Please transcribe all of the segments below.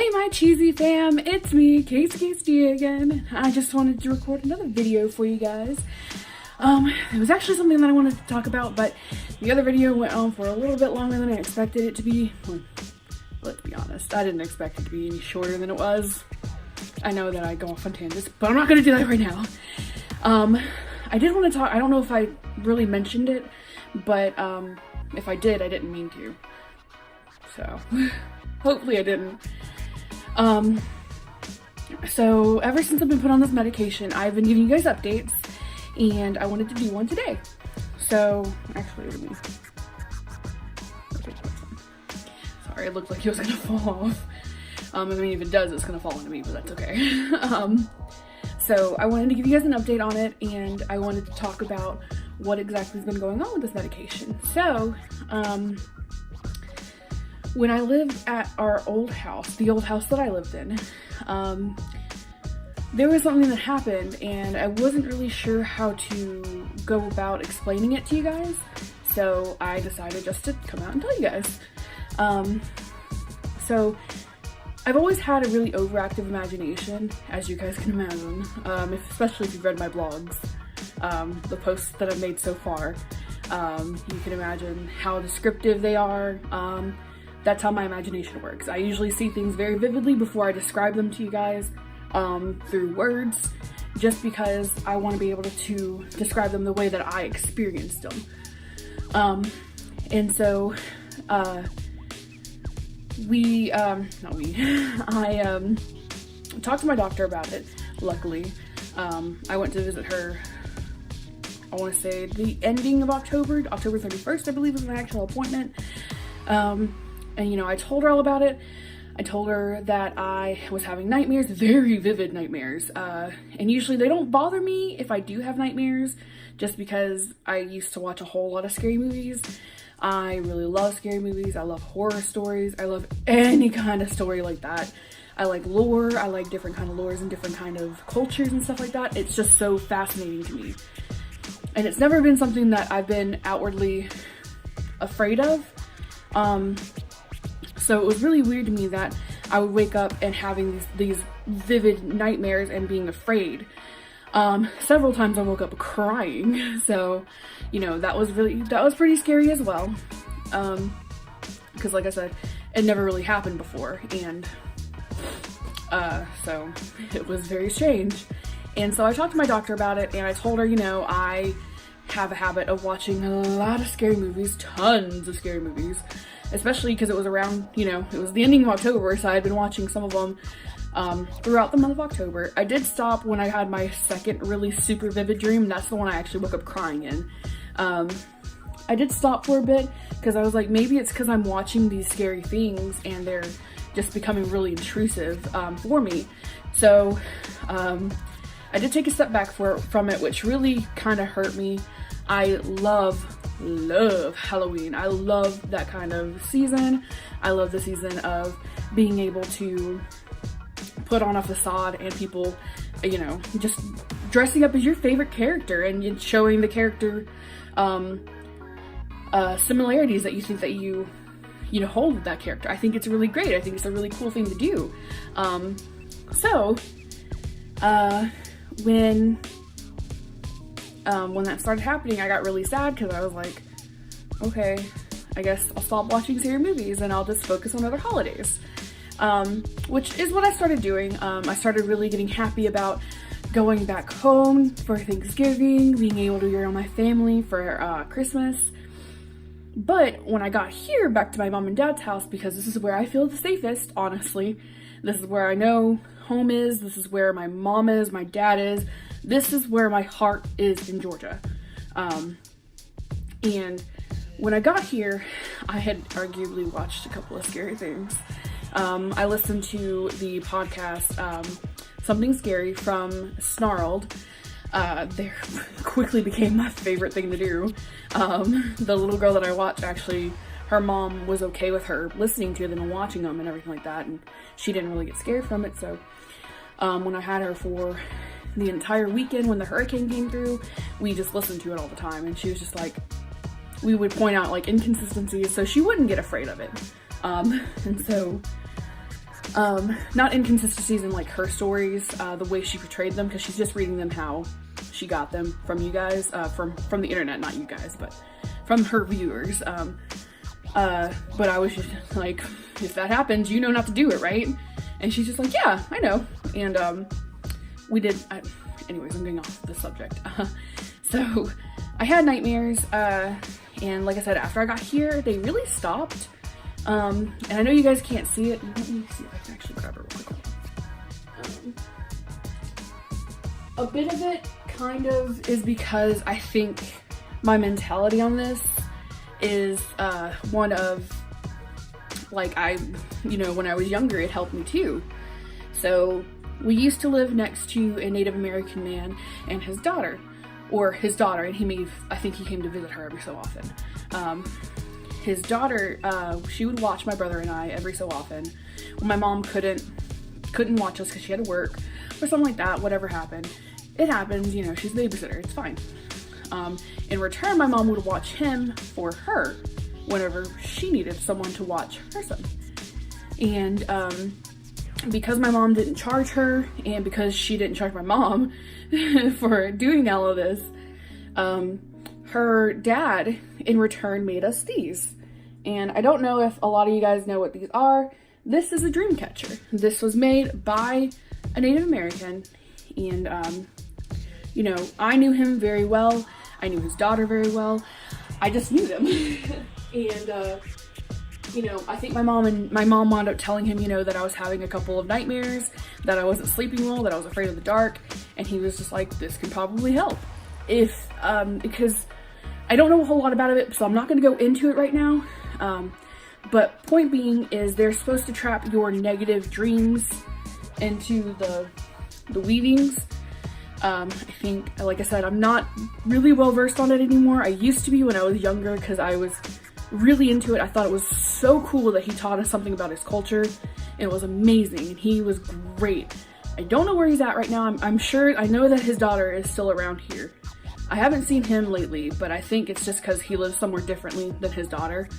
Hey my cheesy fam, it's me, KCD again. I just wanted to record another video for you guys. It was actually something that I wanted to talk about, but the other video went on for a little bit longer than I expected it to be. Well, let's be honest, I didn't expect it to be any shorter than it was. I know that I go off on tangents, but I'm not going to do that right now. I did want to talk, I don't know if I really mentioned it, but if I did, I didn't mean to. So, hopefully I didn't. So ever since I've been put on this medication, I've been giving you guys updates, and I wanted to do one today. So, actually, let me... Okay, sorry, it looked like it was gonna fall off. I mean, if it does, it's gonna fall onto me, but that's okay. So I wanted to give you guys an update on it, and I wanted to talk about what exactly has been going on with this medication. So, when I lived at our old house, the old house that I lived in, there was something that happened, and I wasn't really sure how to go about explaining it to you guys, so I decided just to come out and tell you guys. So I've always had a really overactive imagination, as you guys can imagine, especially if you've read my blogs, the posts that I've made so far. You can imagine how descriptive they are. That's how my imagination works. I usually see things very vividly before I describe them to you guys through words, just because I want to be able to describe them the way that I experienced them. And so I talked to my doctor about it, luckily. I went to visit her, I want to say the ending of October 31st, I believe was my actual appointment. And, you know, I told her all about it. I told her that I was having nightmares, very vivid nightmares. And usually they don't bother me if I do have nightmares, just because I used to watch a whole lot of scary movies. I really love scary movies. I love horror stories. I love any kind of story like that. I like lore. I like different kind of lores and different kind of cultures and stuff like that. It's just so fascinating to me. And it's never been something that I've been outwardly afraid of. So it was really weird to me that I would wake up and having these vivid nightmares and being afraid. Several times I woke up crying. So, you know, that was pretty scary as well. Because like I said, it never really happened before. And, so it was very strange. And so I talked to my doctor about it, and I told her, you know, I have a habit of watching a lot of scary movies, tons of scary movies. Especially because it was around, you know, it was the ending of October, so I had been watching some of them throughout the month of October. I did stop when I had my second really super vivid dream. That's the one I actually woke up crying in. I did stop for a bit because I was like, maybe it's because I'm watching these scary things and they're just becoming really intrusive for me. So I did take a step back from it, which really kind of hurt me. I love Halloween. I love that kind of season. I love the season of being able to put on a facade and people, you know, just dressing up as your favorite character and showing the character similarities that you think that you hold with that character. I think it's really great. I think it's a really cool thing to do. So when that started happening, I got really sad because I was like, okay, I guess I'll stop watching scary movies and I'll just focus on other holidays. Which is what I started doing. I started really getting happy about going back home for Thanksgiving, being able to be around my family for Christmas. But when I got here back to my mom and dad's house, because this is where I feel the safest, honestly, this is where I know home is, this is where my mom is, my dad is, this is where my heart is in Georgia. And when I got here, I had arguably watched a couple of scary things. I listened to the podcast, Something Scary from Snarled. They quickly became my favorite thing to do. The little girl that I watched, actually, her mom was okay with her listening to them and watching them and everything like that, and she didn't really get scared from it. So when I had her for the entire weekend when the hurricane came through, we just listened to it all the time, and she was just like, we would point out like inconsistencies so she wouldn't get afraid of it. And so not inconsistencies in like her stories, the way she portrayed them, because she's just reading them how she got them from you guys, from the internet, not you guys, but from her viewers. But I was just like, if that happens, you know not to do it, right? And she's just like, yeah, I know. And anyways, I'm getting off the subject. So I had nightmares, and like I said, after I got here, they really stopped. And I know you guys can't see it. Let me see if I can actually grab it real quick. A bit of it kind of is because I think my mentality on this is one of, like, when I was younger, it helped me too. So we used to live next to a Native American man and his daughter, and I think he came to visit her every so often. His daughter, she would watch my brother and I every so often. When my mom couldn't watch us because she had to work or something like that, whatever happened. It happens, she's a babysitter, it's fine. In return, my mom would watch him for her whenever she needed someone to watch her son. And because my mom didn't charge her, and because she didn't charge my mom for doing all of this, her dad in return made us these. And I don't know if a lot of you guys know what these are. This is a dream catcher. This was made by a Native American, and I knew him very well. I knew his daughter very well. I just knew them. And I think my mom wound up telling him, that I was having a couple of nightmares, that I wasn't sleeping well, that I was afraid of the dark, and he was just like, this can probably help. Because I don't know a whole lot about it, so I'm not going to go into it right now. But point being is they're supposed to trap your negative dreams into the weavings. I think, like I said, I'm not really well versed on it anymore. I used to be when I was younger because I was really into it. I thought it was so cool that he taught us something about his culture. It was amazing, and he was great. I don't know where he's at right now. I know that his daughter is still around here. I haven't seen him lately, but I think it's just because he lives somewhere differently than his daughter.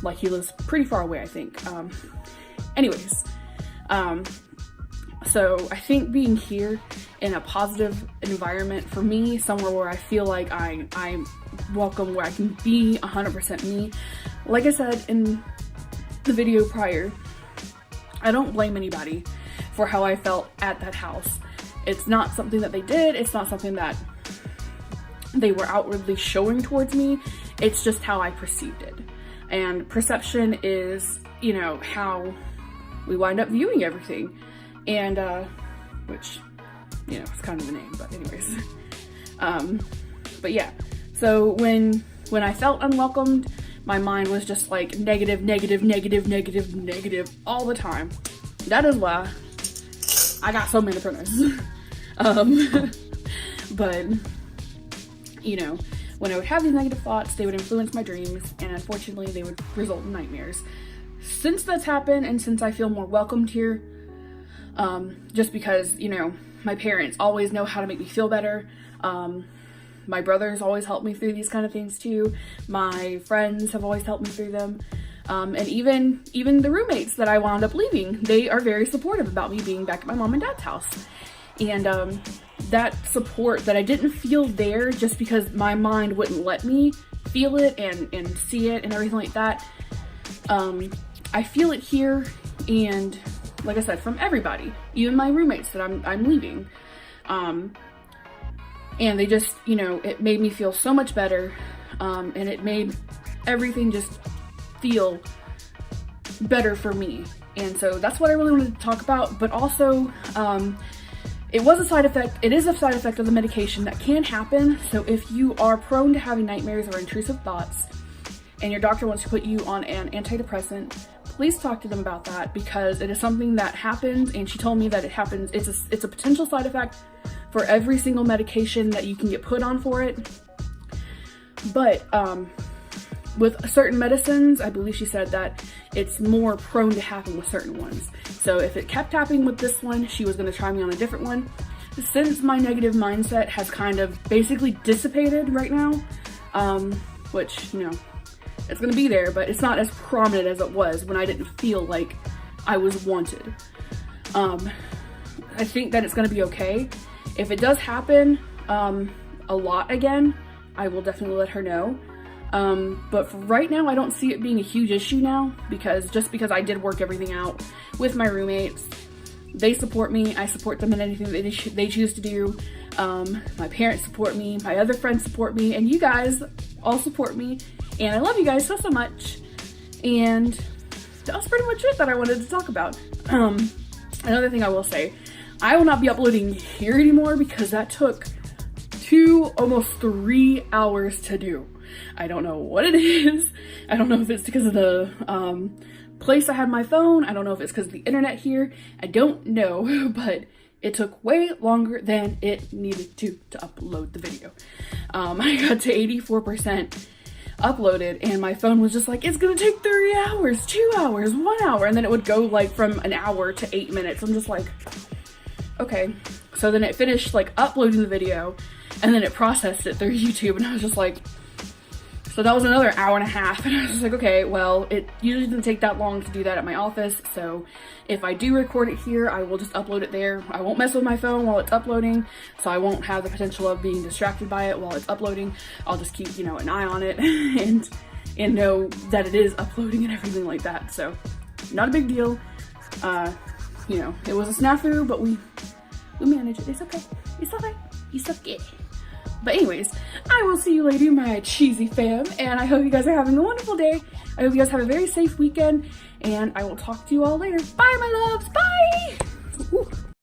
Like he lives pretty far away, I think. So I think being here in a positive environment for me, somewhere where I feel like I'm welcome, where I can be 100% me. Like I said in the video prior, I don't blame anybody for how I felt at that house. It's not something that they did. It's not something that they were outwardly showing towards me. It's just how I perceived it. And perception is, how we wind up viewing everything. And, which, it's kind of the name, but anyways. But yeah, so when I felt unwelcomed, my mind was just like negative all the time. That is why I got so many printers. But, when I would have these negative thoughts, they would influence my dreams, and unfortunately, they would result in nightmares. Since that's happened, and since I feel more welcomed here, just because, my parents always know how to make me feel better. My brothers always help me through these kind of things too. My friends have always helped me through them. And even the roommates that I wound up leaving, they are very supportive about me being back at my mom and dad's house. And that support that I didn't feel there just because my mind wouldn't let me feel it and see it and everything like that, I feel it here. And like I said, from everybody, even my roommates that I'm leaving. And they just, it made me feel so much better. And it made everything just feel better for me. And so that's what I really wanted to talk about. But also, it is a side effect of the medication that can happen. So if you are prone to having nightmares or intrusive thoughts, and your doctor wants to put you on an antidepressant, please talk to them about that, because it is something that happens, and she told me that it happens. It's a potential side effect for every single medication that you can get put on for it. But with certain medicines, I believe she said that it's more prone to happen with certain ones. So if it kept happening with this one, she was going to try me on a different one. Since my negative mindset has kind of basically dissipated right now, which, it's going to be there, but it's not as prominent as it was when I didn't feel like I was wanted. I think that it's gonna be okay. If it does happen a lot again, I will definitely let her know. But for right now, I don't see it being a huge issue now, because I did work everything out with my roommates. They support me, I support them in anything that they choose to do. My parents support me, my other friends support me, and you guys all support me, and I love you guys so much. And that was pretty much it that I wanted to talk about. Another thing I will say, I will not be uploading here anymore because that took 2, almost 3 hours to do. I don't know what it is. I don't know if it's because of the place I had my phone. I don't know if it's because of the internet here. I don't know, but it took way longer than it needed to upload the video. I got to 84% uploaded and my phone was just like, it's gonna take 3 hours, 2 hours, 1 hour, and then it would go like from an hour to 8 minutes. I'm just like, okay. So then it finished like uploading the video and then it processed it through YouTube, and I was just like, so that was another hour and a half, and I was just like, okay, well, it usually doesn't take that long to do that at my office, so if I do record it here, I will just upload it there. I won't mess with my phone while it's uploading, so I won't have the potential of being distracted by it while it's uploading. I'll just keep, an eye on it and know that it is uploading and everything like that, so not a big deal. It was a snafu, but we managed it. It's okay. It's okay. It's okay. But anyways, I will see you later, my cheesy fam, and I hope you guys are having a wonderful day. I hope you guys have a very safe weekend, and I will talk to you all later. Bye, my loves. Bye. Ooh.